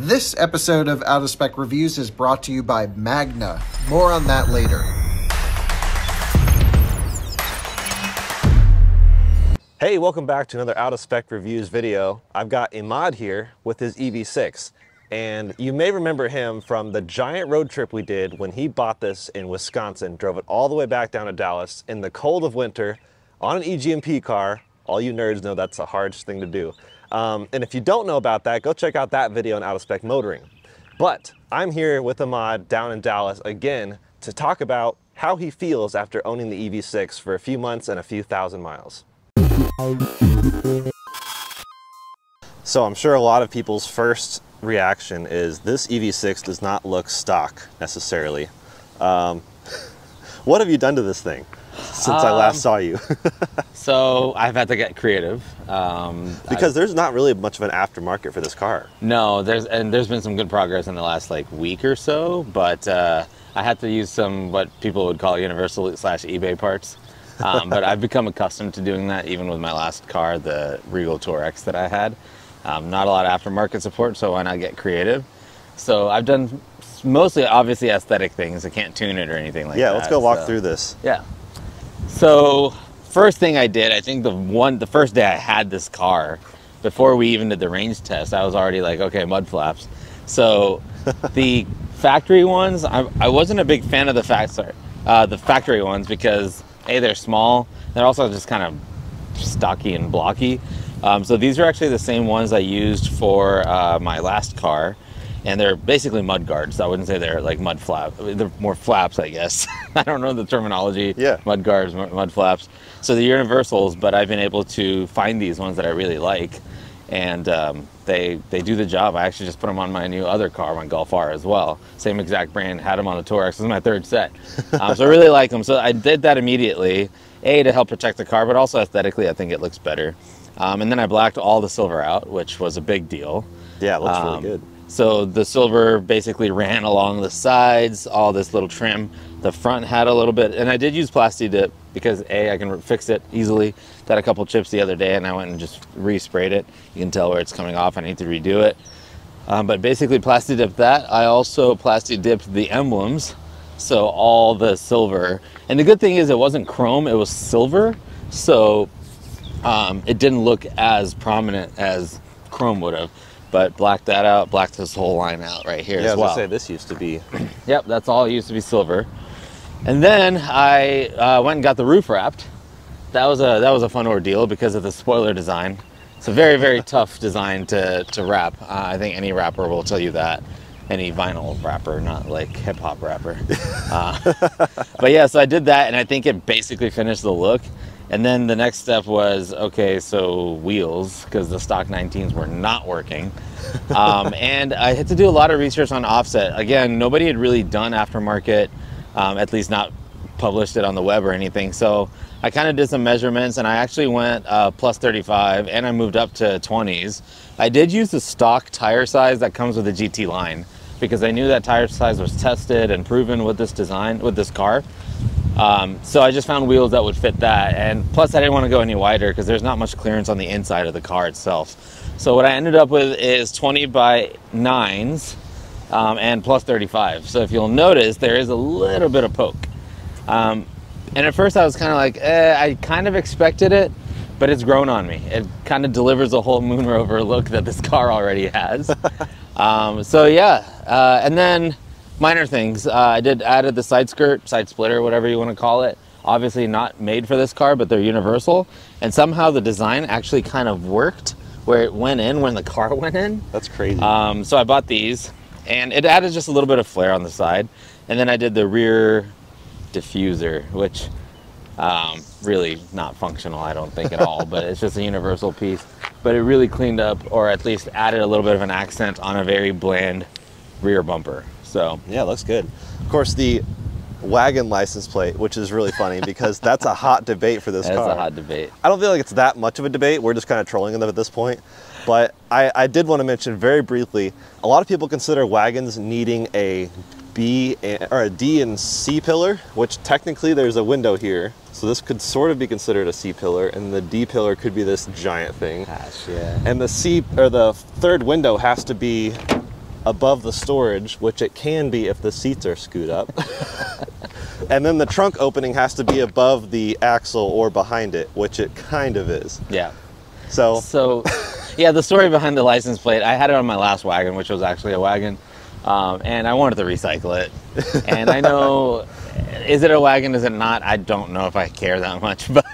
This episode of Out of Spec Reviews is brought to you by Magna. More on that later. Hey, welcome back to another Out of Spec Reviews video. I've got Imad here with his EV6. And you may remember him from the giant road trip we did when he bought this in Wisconsin, drove it all the way back down to Dallas in the cold of winter on an EGMP car. All you nerds know that's the hardest thing to do. And if you don't know about that, go check out that video on Out of Spec Motoring. But I'm here with Imad down in Dallas again to talk about how he feels after owning the EV6 for a few months and a few thousand miles. So I'm sure a lot of people's first reaction is this EV6 does not look stock necessarily. What have you done to this thing since I last saw you? So I've had to get creative. Because there's not really much of an aftermarket for this car. No, there's been some good progress in the last week or so, but I had to use some what people would call universal / eBay parts. But I've become accustomed to doing that even with my last car, the Regal Tour X that I had. Not a lot of aftermarket support, so why not get creative? So I've done mostly obviously aesthetic things. I can't tune it or anything like that. Yeah, let's go walk through this. Yeah. So first thing I did, I think the first day I had this car, before we even did the range test, I was already like, okay, mud flaps. So the factory ones, I wasn't a big fan of the factory ones because A, they're small, they're also just kind of stocky and blocky. So these are actually the same ones I used for my last car, and they're basically mud guards. I wouldn't say they're like mud flap. They're more flaps, I guess. I don't know the terminology. Yeah. Mud guards, mud flaps. So the universals, but I've been able to find these ones that I really like, and they do the job. I actually just put them on my new other car, my Golf R as well. Same exact brand, had them on the Tour X. This is my third set. So I really like them. So I did that immediately, A, to help protect the car, but also aesthetically, I think it looks better. And then I blacked all the silver out, which was a big deal. Yeah, it looks really good. So the silver basically ran along the sides, all this little trim. The front had a little bit, and I did use Plasti Dip because A, I can fix it easily. Got a couple chips the other day and I went and just resprayed it. You can tell where it's coming off. I need to redo it. But basically Plasti Dipped that. I also Plasti Dipped the emblems. So all the silver. And the good thing is it wasn't chrome, it was silver. So it didn't look as prominent as chrome would have. But blacked that out, blacked this whole line out right here as well. Yeah, I was gonna say this used to be. Yep, that's all. It used to be silver. And then I went and got the roof wrapped. That was a fun ordeal because of the spoiler design. It's a very, very tough design to wrap. I think any rapper will tell you that. Any vinyl rapper, not like hip hop rapper. But yeah, so I did that, and I think it basically finished the look. And then the next step was, okay, so wheels, because the stock 19s were not working. And I had to do a lot of research on offset. Again, nobody had really done aftermarket, at least not published it on the web or anything. So I kind of did some measurements, and I actually went plus 35, and I moved up to 20s. I did use the stock tire size that comes with the GT line, because I knew that tire size was tested and proven with this design, with this car. So I just found wheels that would fit that, and plus I didn't want to go any wider because there's not much clearance on the inside of the car itself. So what I ended up with is 20 by 9s and plus 35. So if you'll notice, there is a little bit of poke. And at first I was kind of like, I kind of expected it, but it's grown on me. It kind of delivers the whole Moon Rover look that this car already has. So yeah, and then minor things. I added the side skirt, side splitter, whatever you want to call it. Obviously not made for this car, but they're universal. And somehow the design actually kind of worked where it went in when the car went in. That's crazy. So I bought these, and it added just a little bit of flair on the side. And then I did the rear diffuser, which really not functional, I don't think at all, but it's just a universal piece. But it really cleaned up, or at least added a little bit of an accent on a very bland rear bumper. So yeah, looks good. Of course, the wagon license plate, which is really funny because that's a hot debate for this car. That's a hot debate. I don't feel like it's that much of a debate. We're just kind of trolling them at this point. But I did want to mention very briefly, a lot of people consider wagons needing a B or a D and C pillar, which technically there's a window here. So this could sort of be considered a C pillar, and the D pillar could be this giant thing. Gosh, yeah. And the C or the third window has to be above the storage, which it can be if the seats are screwed up. And then the trunk opening has to be above the axle or behind it, which it kind of is. Yeah. So Yeah, the story behind the license plate, I had it on my last wagon, which was actually a wagon, and I wanted to recycle it. And I know, is it a wagon, is it not? I don't know if I care that much, but...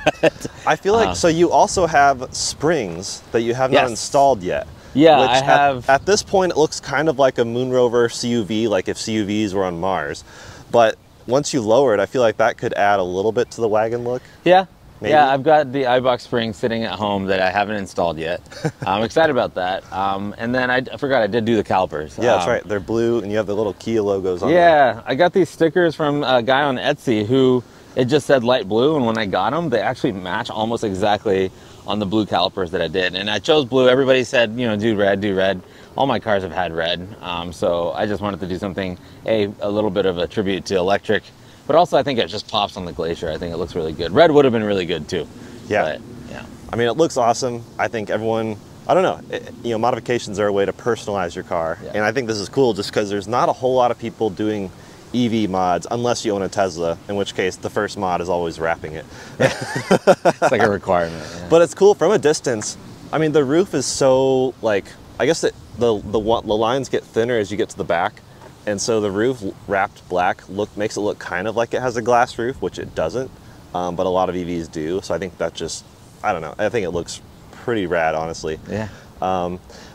I feel like, so you also have springs that you have not Yes. installed yet. Yeah, which I have... At this point, it looks kind of like a Moonrover CUV, like if CUVs were on Mars. But once you lower it, I feel like that could add a little bit to the wagon look. Yeah. Maybe? Yeah, I've got the iBox spring sitting at home that I haven't installed yet. I'm excited about that. And then I forgot I did do the calipers. Yeah, that's right. They're blue, and you have the little Kia logos on them. Yeah, I got these stickers from a guy on Etsy who, it just said light blue, and when I got them, they actually match almost exactly on the blue calipers that I did. And I chose blue. Everybody said, you know, do red, do red. All my cars have had red. So I just wanted to do something, a little bit of a tribute to electric. But also, I think it just pops on the Glacier. I think it looks really good. Red would have been really good too. Yeah. But, yeah. I mean, it looks awesome. I think everyone, I don't know, you know, modifications are a way to personalize your car. Yeah. And I think this is cool just because there's not a whole lot of people doing EV mods unless you own a Tesla, in which case the first mod is always wrapping it. It's like a requirement. Yeah. But it's cool from a distance. I mean, the roof is so, like, I guess the lines get thinner as you get to the back. And so the roof wrapped black makes it look kind of like it has a glass roof, which it doesn't, but a lot of EVs do. So I think that just, I don't know, I think it looks pretty rad, honestly. Yeah.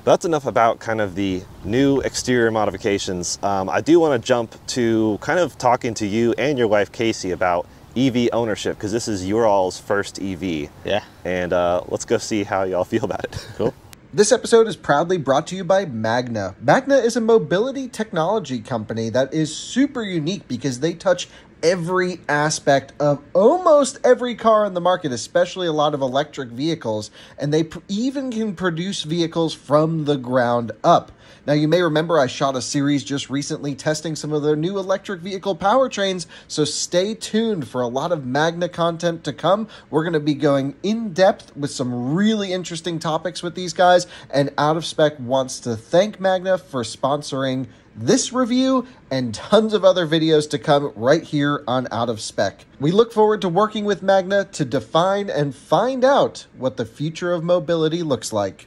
That's enough about kind of the new exterior modifications. I do want to jump to kind of talking to you and your wife, Casey, about EV ownership, because this is your all's first EV. Yeah. And let's go see how y'all feel about it. Cool. This episode is proudly brought to you by Magna. Magna is a mobility technology company that is super unique because they touch every aspect of almost every car in the market, especially a lot of electric vehicles, and they even can produce vehicles from the ground up. Now, you may remember I shot a series just recently testing some of their new electric vehicle powertrains, so stay tuned for a lot of Magna content to come. We're going to be going in depth with some really interesting topics with these guys, and Out of Spec wants to thank Magna for sponsoring this review and tons of other videos to come right here on Out of Spec. We look forward to working with Magna to define and find out what the future of mobility looks like.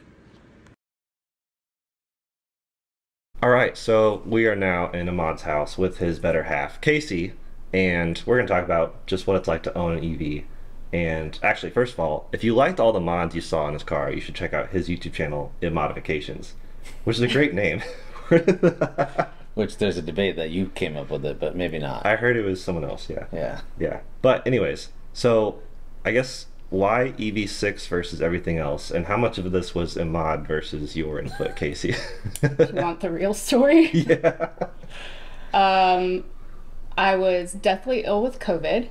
All right, so we are now in Ahmad's house with his better half, Casey, and we're going to talk about just what it's like to own an EV. And actually, first of all, if you liked all the mods you saw in his car, you should check out his YouTube channel, Immodifications, which is a great name. Which there's a debate that you came up with it, but maybe not. I heard it was someone else, yeah. Yeah. Yeah. But anyways, so I guess why EV6 versus everything else, and how much of this was Ahmad versus your input, Casey? You want the real story? Yeah. I was deathly ill with COVID,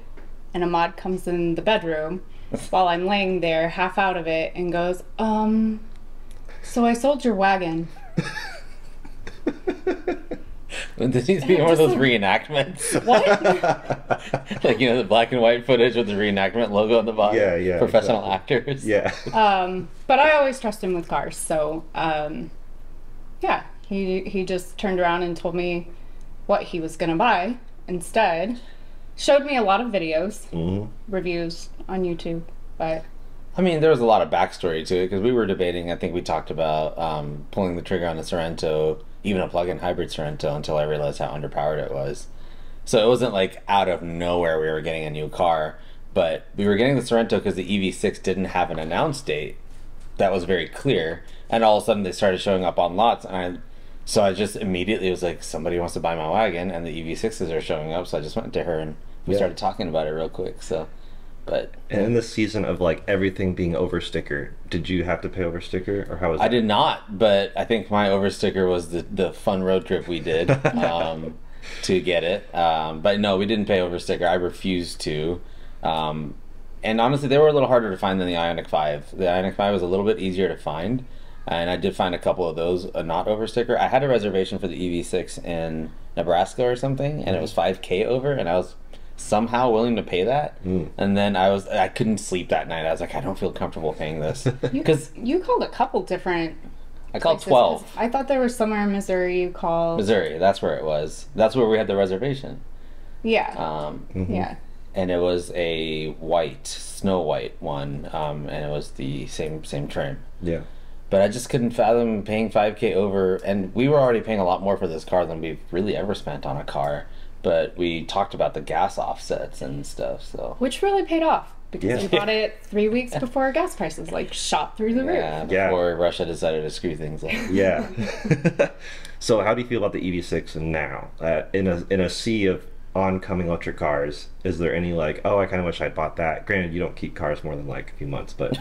and Ahmad comes in the bedroom while I'm laying there, half out of it, and goes, so I sold your wagon. This needs to be one of those reenactments. What? Like, you know, the black and white footage with the reenactment logo on the bottom. Yeah, yeah, Professional exactly. actors. Yeah. But I always trust him with cars, so yeah, he just turned around and told me what he was gonna buy instead. Showed me a lot of videos, reviews on YouTube, but I mean, there was a lot of backstory to it because we were debating. I think we talked about pulling the trigger on a Sorento, even a plug-in hybrid Sorento, until I realized how underpowered it was. So it wasn't like out of nowhere we were getting a new car, but we were getting the Sorento because the EV6 didn't have an announced date that was very clear, and all of a sudden they started showing up on lots, and so I just immediately was like, somebody wants to buy my wagon, and the EV6s are showing up, so I just went to her and we started talking about it real quick. So. But and in this season of like everything being over sticker, did you have to pay over sticker, or how was that? I did not, but I think my over sticker was the fun road trip we did to get it. But no, we didn't pay over sticker. I refused to. And honestly, they were a little harder to find than the Ioniq 5. The Ioniq 5 was a little bit easier to find, and I did find a couple of those not over sticker. I had a reservation for the EV6 in Nebraska or something, and it was $5K over, and I was somehow willing to pay that, and then I couldn't sleep that night. I was like, I don't feel comfortable paying this because you called a couple different I called places, 12. 'cause I thought there was somewhere in Missouri you called. Missouri, that's where it was. That's where we had the reservation. Yeah. Yeah. And it was a white, Snow White one, and it was the same trim. Yeah. But I just couldn't fathom paying $5K over, and we were already paying a lot more for this car than we've really ever spent on a car. But we talked about the gas offsets and stuff, so. Which really paid off because Yeah. we bought it 3 weeks before gas prices like shot through the Yeah, roof. before Russia decided to screw things up. Yeah. So how do you feel about the EV6 now? In a sea of oncoming electric cars, is there any like, oh, I kind of wish I'd bought that? Granted, you don't keep cars more than like a few months, but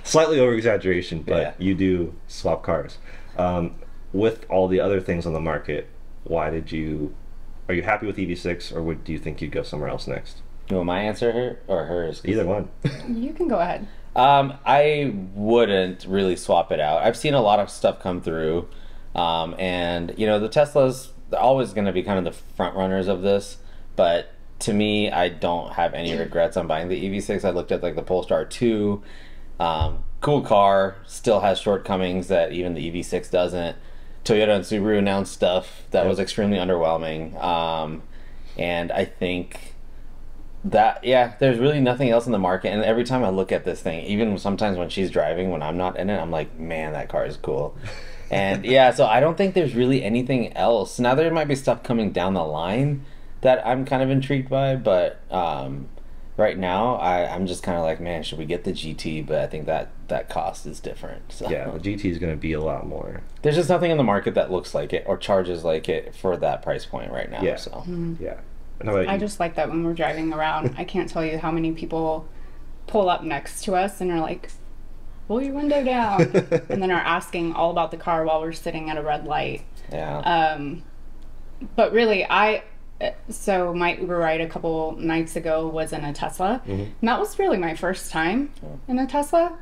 slightly over exaggeration, but Yeah. you do swap cars. With all the other things on the market, are you happy with EV6 or do you think you'd go somewhere else next? You want my answer her or hers? Either one. You can go ahead. I wouldn't really swap it out. I've seen a lot of stuff come through, and you know the Teslas, they're always going to be kind of the front runners of this. But to me, I don't have any regrets on buying the EV6. I looked at like the Polestar 2, cool car, still has shortcomings that even the EV6 doesn't. Toyota and Subaru announced stuff that was extremely underwhelming, and I think that there's really nothing else in the market. And every time I look at this thing, even sometimes when she's driving, when I'm not in it, I'm like, man, that car is cool. And so I don't think there's really anything else. Now there might be stuff coming down the line that I'm kind of intrigued by, but right now I'm just kind of like, man, should we get the GT? But I think that cost is different. So. Yeah, the GT is going to be a lot more. There's just nothing in the market that looks like it or charges like it for that price point right now. Yeah. So. Yeah. And how about I you? just like that when we're driving around. I can't tell you how many people pull up next to us and are like, roll your window down. And then are asking all about the car while we're sitting at a red light. Yeah. But really, so my Uber ride a couple nights ago was in a Tesla. And that was really my first time in a Tesla.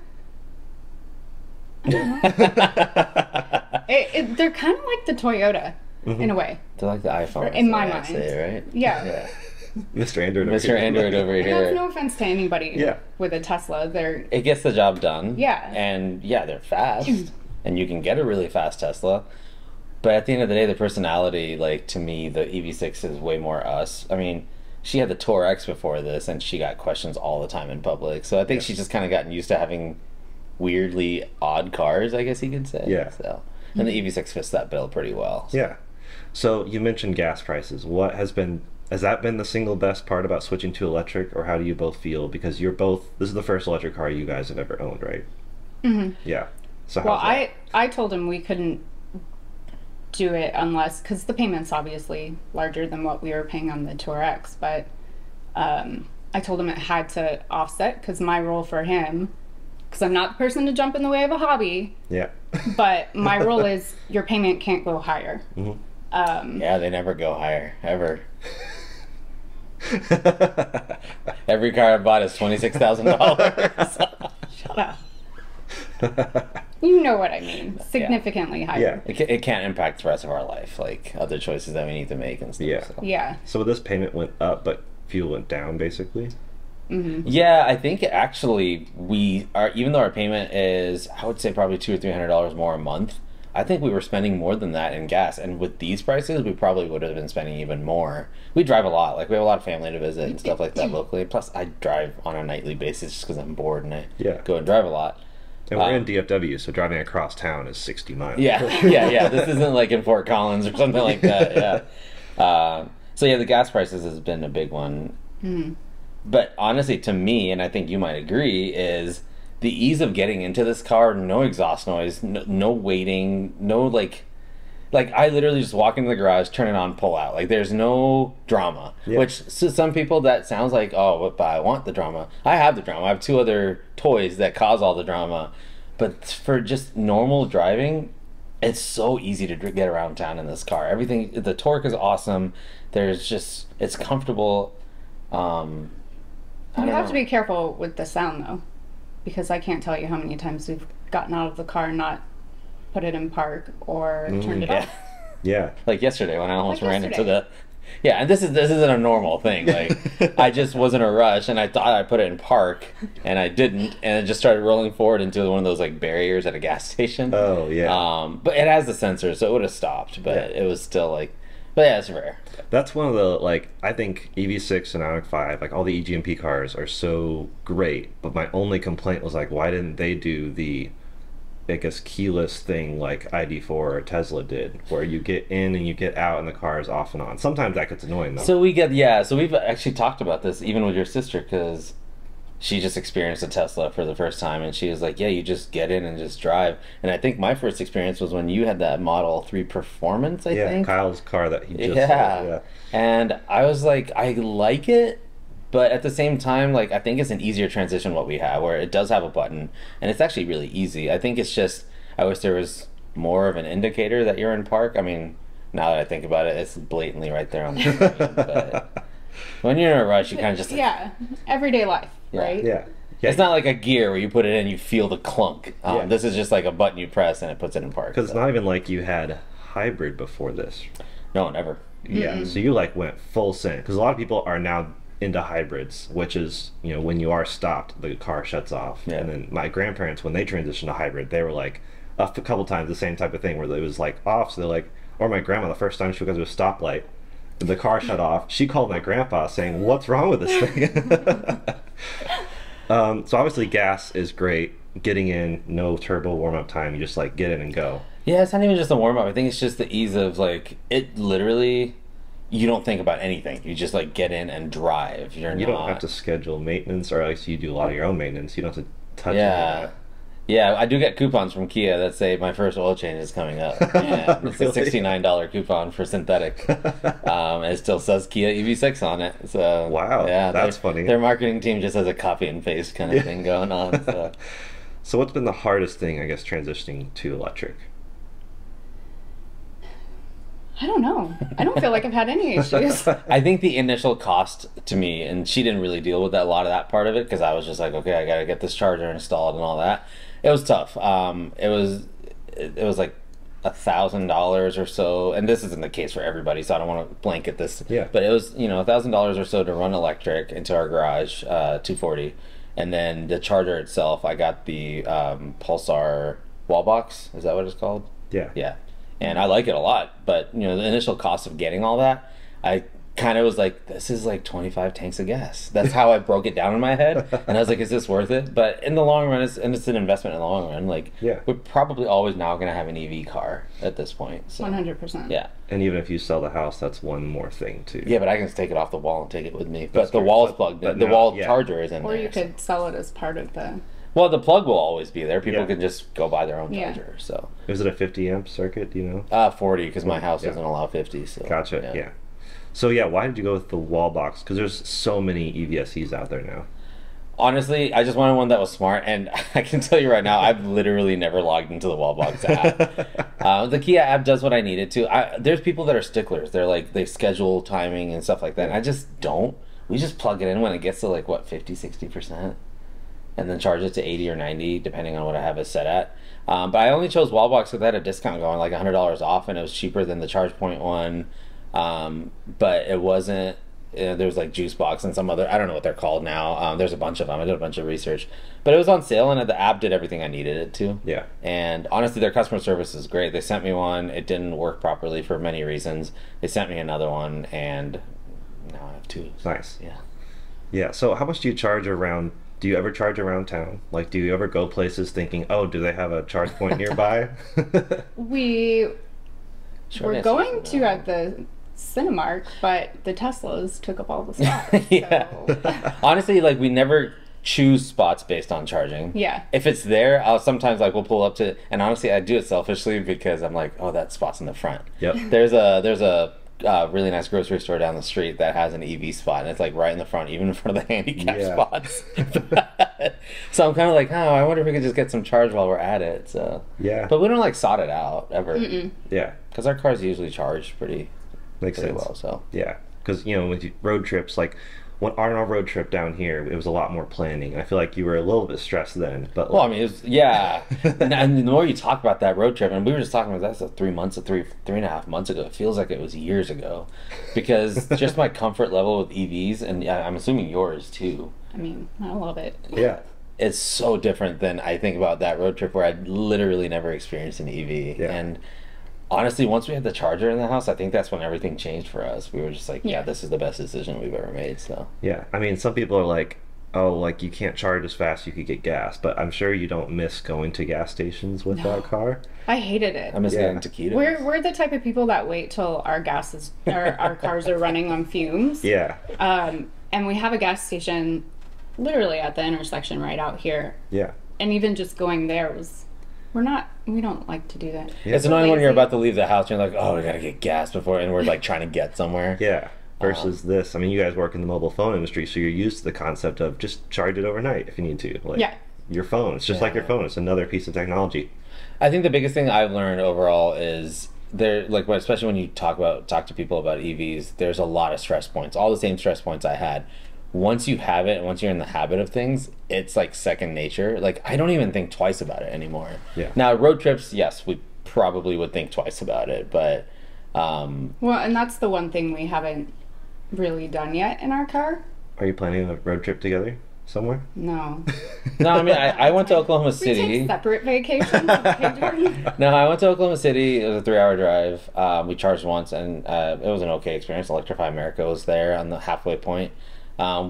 I don't know. They're kind of like the Toyota in a way. They're like the iPhone. In my I mind. say, right? Yeah. Mr. Android. Mr. Android over I have here. no offense to anybody Yeah. with a Tesla. It gets the job done. Yeah. And they're fast. And you can get a really fast Tesla. But at the end of the day, the personality, like, to me, the EV6 is way more us. I mean, she had the Tour X before this, and she got questions all the time in public. So I think she's just kind of gotten used to having weirdly odd cars, I guess you could say. Yeah. So, and the EV6 fits that bill pretty well. Yeah. So you mentioned gas prices. Has that been the single best part about switching to electric, or how do you both feel? Because this is the first electric car you guys have ever owned, right? Mm-hmm. Yeah. So Well, how's that? I told him we couldn't do it unless, because the payment's obviously larger than what we were paying on the Tour X, but I told him it had to offset because my role for him, because I'm not the person to jump in the way of a hobby, Yeah. but my role is your payment can't go higher. Yeah, they never go higher, ever. Every car I bought is $26,000. Shut up. You know what I mean. Significantly higher. Yeah. It can't impact the rest of our life, like other choices that we need to make and stuff. Yeah. So. Yeah. So this payment went up, but fuel went down, basically. Yeah, I think actually even though our payment is, I would say probably $200 or $300 more a month. I think we were spending more than that in gas, and with these prices, we probably would have been spending even more. We drive a lot, like we have a lot of family to visit and stuff like that locally. Plus, I drive on a nightly basis just because I'm bored and I go and drive a lot. And we're in DFW, so driving across town is 60 miles. Yeah. This isn't like in Fort Collins or something like that. Yeah. So yeah, the gas prices has been a big one. But honestly, to me, and I think you might agree, is the ease of getting into this car. No exhaust noise, no waiting, no like I literally just walk into the garage, turn it on, pull out. Like there's no drama. Yeah. Which to some people that sounds like, oh, but I want the drama. I have the drama. I have 2 other toys that cause all the drama. But for just normal driving, it's so easy to get around town in this car. Everything, the torque is awesome. It's comfortable. You have to be careful with the sound though, because I can't tell you how many times we've gotten out of the car and not put it in park or turned it off. Yeah. Like yesterday when I almost Like ran into the Yeah, and this isn't a normal thing. Like, I just was in a rush, and I thought I put it in park, and I didn't, and it just started rolling forward into one of those like barriers at a gas station. Oh yeah. But it has the sensor, so it would have stopped, but it was still like, but yeah, it's rare. That's one of the, like, I think EV6 and Ioniq 5, like all the EGMP cars are so great, but my only complaint was like, why didn't they do the, I guess, keyless thing like ID4 or Tesla did, where you get in and you get out and the car is off and on. Sometimes that gets annoying though. So we've actually talked about this even with your sister, because she just experienced a Tesla for the first time, and she was like, yeah, you just get in and just drive. And I think my first experience was when you had that Model 3 Performance, I think. Kyle's car that he just yeah. And I was like, I like it, but at the same time, like, I think it's an easier transition what we have, where it does have a button, and it's actually really easy. I think it's just, I wish there was more of an indicator that you're in park. I mean, now that I think about it, it's blatantly right there on the screen. But when you're in a rush, you kind of just like, yeah, everyday life, right? Yeah. it's not like a gear where you put it in, you feel the clunk. This is just like a button you press and it puts it in park. Because it's not even like you had hybrid before this. No, never. Yeah, so you like went full send. Because a lot of people are now into hybrids, which is, you know, when you are stopped, the car shuts off. Yeah. And then my grandparents, when they transitioned to hybrid, they were like, a couple times the same type of thing where it was like off. So they're like, or my grandma, the first time she got to a stoplight, the car shut off. She called my grandpa saying, "What's wrong with this thing?" So obviously gas is great. Getting in, no turbo warm up time. You just like get in and go. Yeah, it's not even just a warm up. I think it's just the ease of like it. Literally, you don't think about anything. You just like get in and drive. You don't have to schedule maintenance, or at least you do a lot of your own maintenance. You don't have to touch any of that. Yeah, I do get coupons from Kia that say my first oil change is coming up. And it's a $69 coupon for synthetic. And it still says Kia EV6 on it. So wow, yeah, that's funny. Their marketing team just has a copy and paste kind of thing going on. So. So what's been the hardest thing, I guess, transitioning to electric? I don't know. I don't feel like I've had any issues. I think the initial cost to me, and she didn't really deal with a lot of that part of it, because I was just like, okay, I got to get this charger installed and all that. It was tough. It was like $1,000 or so, and this isn't the case for everybody, so I don't want to blanket this. Yeah. But it was, you know, $1,000 or so to run electric into our garage, 240, and then the charger itself. I got the Pulsar wall box. Is that what it's called? Yeah. Yeah. And I like it a lot, but you know, the initial cost of getting all that, I kind of was like, this is like 25 tanks of gas. That's how I broke it down in my head, and I was like, is this worth it? But in the long run, it's an investment in the long run. Like, we're probably always now going to have an EV car at this point. So. 100%. Yeah. And even if you sell the house, that's one more thing too. Yeah, but I can just take it off the wall and take it with me. But the wall is plugged in. The wall charger is in there. Or you could sell it as part of the... Well, the plug will always be there. People can just go buy their own charger. So. Is it a 50 amp circuit? Do you know? 40, because my house doesn't allow 50. So. Gotcha. Yeah. So yeah, why did you go with the wall box? Because there's so many EVSEs out there now. Honestly, I just wanted one that was smart, and I can tell you right now, I've literally never logged into the Wallbox app. The Kia app does what I need it to. There's people that are sticklers. They're like, they schedule timing and stuff like that, and I just don't. We just plug it in when it gets to like, what, 50, 60%? And then charge it to 80 or 90, depending on what I have it set at. But I only chose Wallbox because they had a discount going, like $100 off, and it was cheaper than the ChargePoint one. But it wasn't, there was like Juicebox and some other, I don't know what they're called now. There's a bunch of them. I did a bunch of research. But it was on sale, and the app did everything I needed it to. Yeah. And honestly, their customer service is great. They sent me one. It didn't work properly for many reasons. They sent me another one, and now I have two. Nice. Yeah. Yeah, so how much do you charge around? Do you ever charge around town? Like, do you ever go places thinking, oh, do they have a charge point nearby? We were going to at the Cinemark, but the Teslas took up all the spots. Yeah. So. Honestly, like, we never choose spots based on charging. Yeah. If it's there, I'll sometimes like we'll pull up to, and honestly, I do it selfishly because I'm like, oh, that spot's in the front. Yep. There's a really nice grocery store down the street that has an EV spot, and it's like right in the front, even in front of the handicap spots. So I'm kind of like, oh, I wonder if we could just get some charge while we're at it. So yeah, but we don't like sod it out ever. Yeah, because our cars usually charge pretty sense. well. So yeah, because you know with road trips, like when on our road trip down here, it was a lot more planning. I feel like you were a little bit stressed then, but Well, I mean, it was, yeah. And the more you talk about that road trip, and we were just talking about that's 3.5 months ago. It feels like it was years ago, because just my comfort level with EVs, and I'm assuming yours too. I mean, I love it. yeah, It's so different than I think about that road trip where I'd literally never experienced an EV. Yeah. And honestly, once we had the charger in the house, I think that's when everything changed for us. We were just like, yeah, this is the best decision we've ever made. So yeah. I mean, some people are like, oh, like you can't charge as fast, you could get gas, but I'm sure you don't miss going to gas stations with that car. I hated it. I miss Yeah. getting taquitos. We're the type of people that wait till our our cars are running on fumes. Yeah, And we have a gas station literally at the intersection right out here. yeah, And even just going there was, we don't like to do that. It's annoying when you're about to leave the house and you're like, oh, we gotta get gas before, and we're like trying to get somewhere. yeah. Versus this, I mean, you guys work in the mobile phone industry, so you're used to the concept of just charge it overnight if you need to. Like, Yeah. your phone, it's just like your phone. It's another piece of technology. I think the biggest thing I've learned overall is especially when you talk to people about EVs, there's a lot of stress points, all the same stress points I had. Once you have it, and once you're in the habit of things, it's like second nature. Like, I don't even think twice about it anymore. Yeah. Now, road trips, yes, we probably would think twice about it, but Well, and that's the one thing we haven't really done yet in our car. Are you planning a road trip together somewhere? No. no, I mean, I went to Oklahoma We City. take separate vacations. Okay, Jordan? No, I went to Oklahoma City. It was a 3-hour drive. We charged once, and it was an okay experience. Electrify America was there on the halfway point.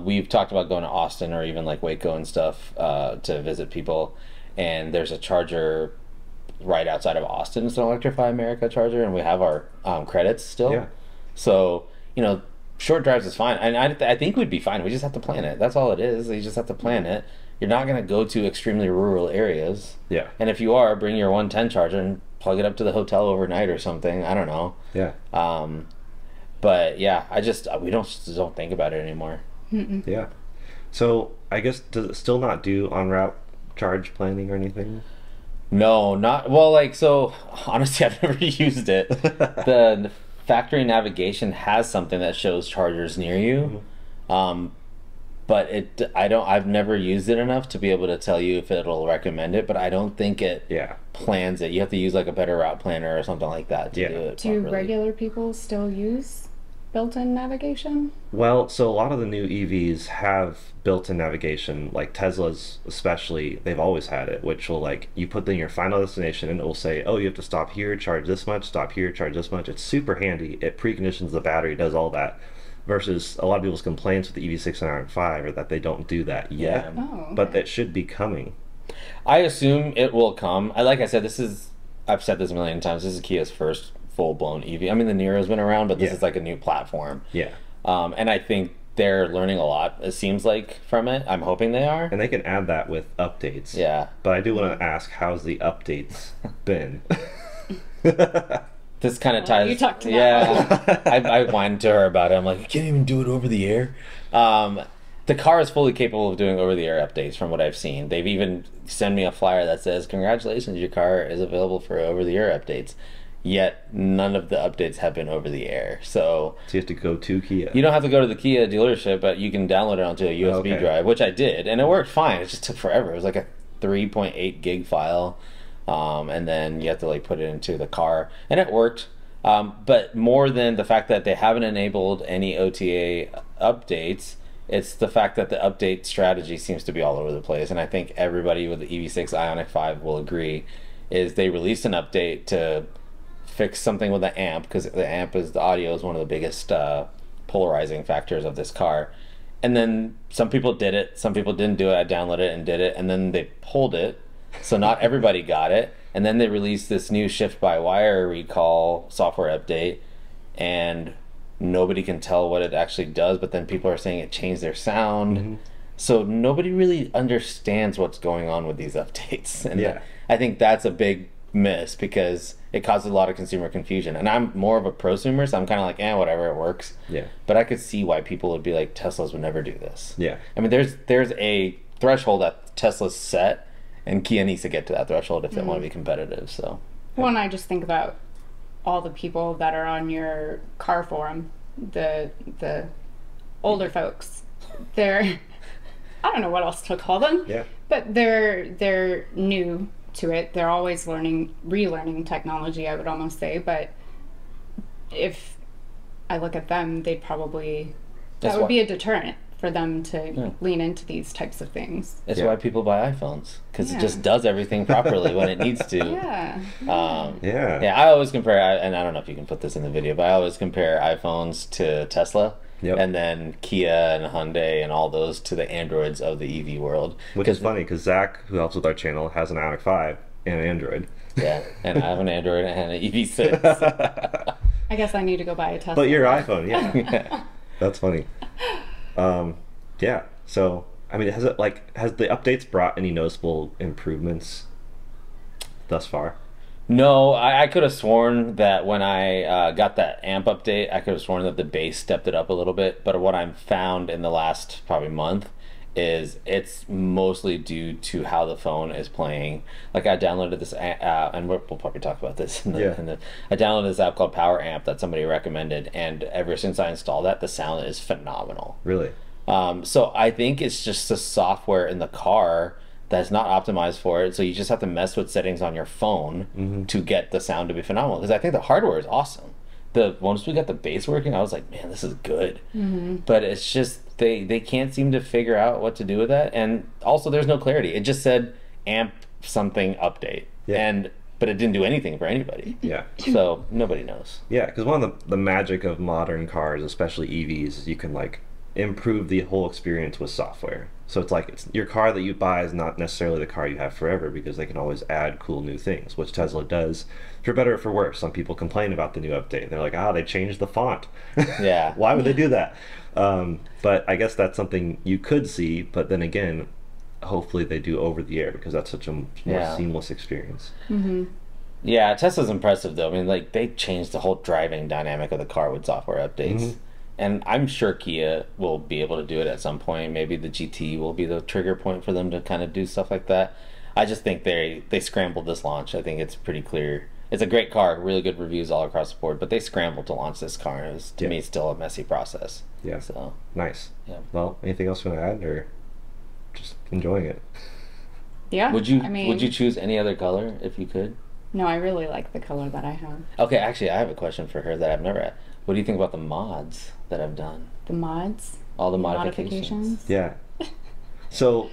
We've talked about going to Austin or even like Waco and stuff to visit people, and there's a charger right outside of Austin. It's an Electrify America charger, and we have our credits still. Yeah. So, short drives is fine, and I think we'd be fine. We just have to plan it. That's all it is. You just have to plan it. You're not going to go to extremely rural areas. Yeah. And if you are, bring your 110 charger and plug it up to the hotel overnight or something. I don't know. Yeah. But yeah, we don't think about it anymore. Yeah. So I guess, does it still not do en route charge planning or anything? No, not well. Like, so honestly, I've never used it. The factory navigation has something that shows chargers near you, but I've never used it enough to be able to tell you if it'll recommend it. But I don't think it plans it. You have to use like a better route planner or something like that to do it. Do properly. regular people still use built-in navigation? Well, so a lot of the new EVs have built-in navigation, like Teslas especially. They've always had it, which will, like, you put in your final destination and it will say, oh, you have to stop here, charge this much, stop here, charge this much. It's super handy. It preconditions the battery, does all that. Versus a lot of people's complaints with the EV6 and R5 are that they don't do that yet. Yeah. Oh, okay. But it should be coming. I assume it will come. Like I said, I've said this a million times, this is Kia's first full-blown EV. I mean, the Niro's been around, but this is like a new platform. Yeah. And I think they're learning a lot, it seems like, from it. I'm hoping they are. And they can add that with updates. Yeah. But I do want to ask, how's the updates been? This kind of ties. you talked to Yeah. I whined to her about it. I'm like, you can't even do it over the air. The car is fully capable of doing over-the-air updates from what I've seen. They've even sent me a flyer that says, congratulations, your car is available for over-the-air updates. Yet none of the updates have been over the air. So you have to go to Kia. you don't have to go to the Kia dealership, but you can download it onto a USB drive, which I did, and it worked fine. It just took forever. It was like a 3.8 gig file, and then you have to like put it into the car, and it worked. But more than the fact that they haven't enabled any OTA updates, it's the fact that the update strategy seems to be all over the place. And I think everybody with the EV6 Ioniq 5 will agree, is they released an update to fix something with the amp, because the audio is one of the biggest polarizing factors of this car. And then some people did it, some people didn't do it. I downloaded it and did it, and then they pulled it, so not everybody got it. And then they released this new shift-by-wire recall software update, and nobody can tell what it actually does, but then people are saying it changed their sound. So nobody really understands what's going on with these updates, and I think that's a big miss, because it causes a lot of consumer confusion. And I'm more of a prosumer, so I'm kind of like, whatever, it works. But I could see why people would be like, Teslas would never do this. I mean, there's a threshold that Tesla's set, and Kia needs to get to that threshold if they want to be competitive. So Well, and I just think about all the people that are on your car forum, the older folks they're I don't know what else to call them. Yeah. But they're new to it. They're always relearning technology, I would almost say. But if I look at them, they'd probably that would be a deterrent for them to lean into these types of things. That's why people buy iPhones, because it just does everything properly when it needs to. Yeah. Yeah. I always compare, and I don't know if you can put this in the video, but I always compare iPhones to Tesla. Yep. And then Kia and Hyundai and all those to the Androids of the EV world. Which is funny because Zach, who helps with our channel, has an Ioniq 5 and an Android. Yeah, and I have an Android and an EV6. I guess I need to go buy a Tesla. But your iPhone, yeah. That's funny. Yeah. So, I mean, has the updates brought any noticeable improvements thus far? No, I could have sworn that when I got that amp update, I could have sworn that the bass stepped it up a little bit. But what I've found in the last probably month is it's mostly due to how the phone is playing. Like I downloaded this, and we'll probably talk about this. I downloaded this app called Power Amp that somebody recommended, and ever since I installed that, the sound is phenomenal. Really? So I think it's just the software in the car that's not optimized for it, so you just have to mess with settings on your phone to get the sound to be phenomenal. Because I think the hardware is awesome. Once we got the bass working, I was like, man, this is good. But it's just they can't seem to figure out what to do with that, and also there's no clarity. It just said amp something update, but it didn't do anything for anybody. Yeah. So nobody knows. Yeah, because one of the magic of modern cars, especially EVs, is you can like improve the whole experience with software. So it's like your car that you buy is not necessarily the car you have forever, because they can always add cool new things, which Tesla does, for better or for worse. Some people complain about the new update. They're like, they changed the font. Yeah. Why would they do that? But I guess that's something you could see, but then again, hopefully they do over the air, because that's such a more seamless experience. Yeah, Tesla's impressive though. I mean, like they changed the whole driving dynamic of the car with software updates. And I'm sure Kia will be able to do it at some point. Maybe the GT will be the trigger point for them to kind of do stuff like that. I just think they scrambled this launch. I think it's pretty clear. It's a great car, really good reviews all across the board, but they scrambled to launch this car, and it was, to me, still a messy process. Yeah. So nice. Yeah. Well, anything else you want to add, or just enjoying it? Yeah. Would you choose any other color if you could? No, I really like the color that I have. Okay, actually, I have a question for her that I've never had. What do you think about the mods that I've done? The mods? All the modifications? Yeah. So,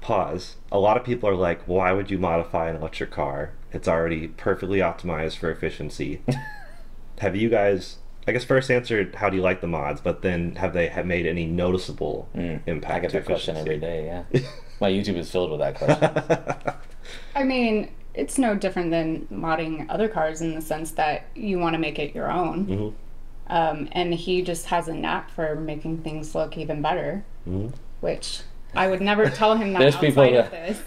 pause. A lot of people are like, why would you modify an electric car? It's already perfectly optimized for efficiency. Have you guys, I guess first answer, how do you like the mods, but then have they made any noticeable impact? I get that question every day, yeah. My YouTube is filled with that question. I mean, it's no different than modding other cars in the sense that you want to make it your own. And he just has a knack for making things look even better, which I would never tell him that There's outside people of this.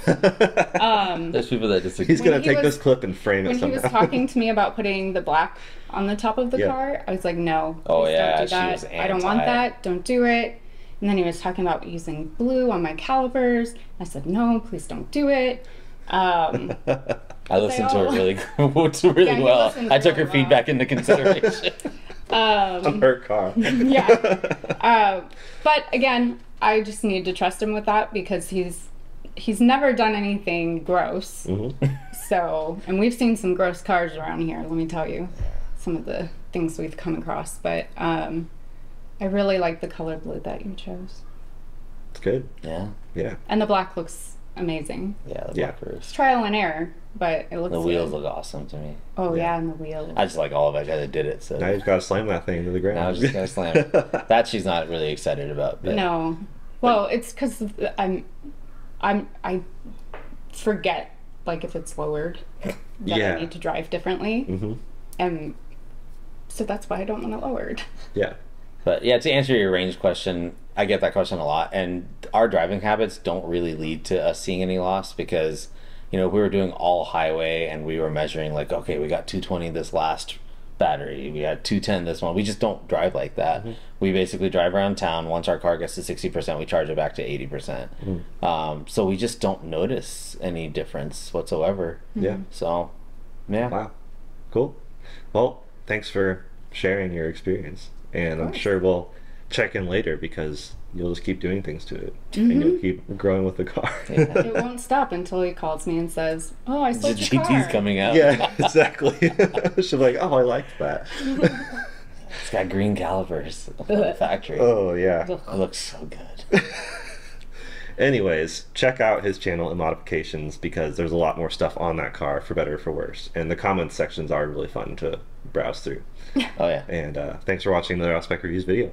There's people that disagree. He's going to take this clip and frame it When somehow. he was talking to me about putting the black on the top of the car, I was like, no, please don't do that. I don't want that. Don't do it. And then he was talking about using blue on my calipers. I said, no, please don't do it. I listened to her really well. I took her feedback into consideration. On her car. But again, I just need to trust him with that, because he's never done anything gross. So, and we've seen some gross cars around here, let me tell you, some of the things we've come across. But I really like the color blue that you chose. It's good. Yeah. Yeah. And the black looks amazing. Yeah, the black It's trial and error, but it looks The wheels good. look awesome to me. Oh yeah, and the wheels. I just like all of it. I just did it. So Now you've got to slam that thing into the ground. now I was just gonna slam it. That she's not really excited about. But No. Well, it's because I forget, like, if it's lowered, that I need to drive differently. And so that's why I don't want it lowered. Yeah. But yeah, to answer your range question, I get that question a lot, and our driving habits don't really lead to us seeing any loss, because we were doing all highway and we were measuring like, okay, we got 220 this last battery, we got 210 this one. We just don't drive like that. We basically drive around town. Once our car gets to 60%, we charge it back to 80%. So we just don't notice any difference whatsoever. Yeah. So yeah. Wow. Cool. Well, thanks for sharing your experience, and I'm sure we'll check in later, because you'll just keep doing things to it, and you'll keep growing with the car. It won't stop until he calls me and says, "Oh, I The sold your GT's car." coming out. Yeah, exactly. She'll be like, oh, I liked that. It's got green calipers from the factory. Oh, yeah. It looks so good. Anyways, check out his channel and modifications because there's a lot more stuff on that car, for better or for worse. And the comments sections are really fun to browse through. Oh yeah. And thanks for watching another Out of Spec Reviews video.